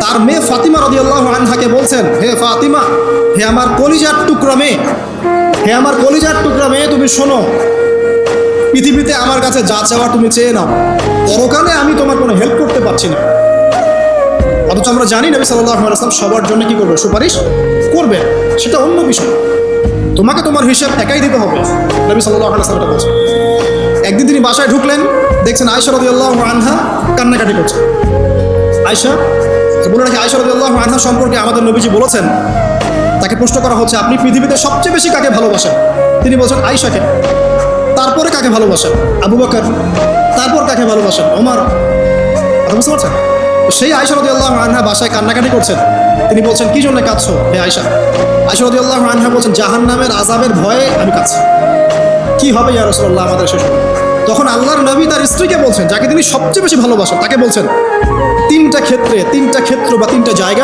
তার মেয়ে ফাতিমা রাদিয়াল্লাহু আনহাকে বলছেন, হে ফাতিমা, হে আমার কলিজার টুকরা মেয়ে, হে আমার কলিজার টুকরা মেয়ে, তুমি শোনো, পৃথিবীতে আমার কাছে যা চাওয়ার তুমি চেয়ে নাও, পরকালে আমি তোমার কোনো হেল্প করতে পারছি না। অথচ আমরা জানি নবী সাল্লাল্লাহু আলাইহি ওয়াসাল্লাম সবার জন্য কি করবে? সুপারিশ করবে, সেটা অন্য বিষয়। তোমাকে তোমার হিসাব একাই দিতে হবে, নবী সাল্লাল্লাহু আলাইহি ওয়াসাল্লাম এটা বলছেন। একদিন তিনি বাসায় ঢুকলেন, দেখছেন আয়েশা রাদিয়াল্লাহু আনহা কান্নাকাটি করছে। আয়েশা বলে রাখি, আয়েশা রাদিয়াল্লাহু আনহা সম্পর্কে আমাদের নবীজি বলেছেন, তাকে প্রশ্ন করা হচ্ছে আপনি পৃথিবীতে সবচেয়ে বেশি কাকে ভালোবাসেন? তিনি বলছেন আয়েশাকে। তারপরে কাকে ভালোবাসেন? আবু বকর। তারপর কাকে ভালোবাসেন? ওমর। কথা বুঝতে পারছেন? সেই আয়েশা রাদিয়াল্লাহু আনহা বাসায় কান্নাকাটি করছেন। তিনি বলছেন, কি জন্য কাঁদছো হে আয়েশা? আয়েশা রাদিয়াল্লাহু আনহা বলছেন, জাহান্নামের আযাবের ভয়ে আমি কাঁদছি। কি হবে ইয়া রাসূলুল্লাহ আমাদের শেষ? তখন আল্লাহর নবী তার স্ত্রীকে বলছেন, যাকে তিনি সবচেয়ে বেশি ভালোবাসেন, তাকে বলছেন তিনটা ক্ষেত্র বা তিনটা জায়গা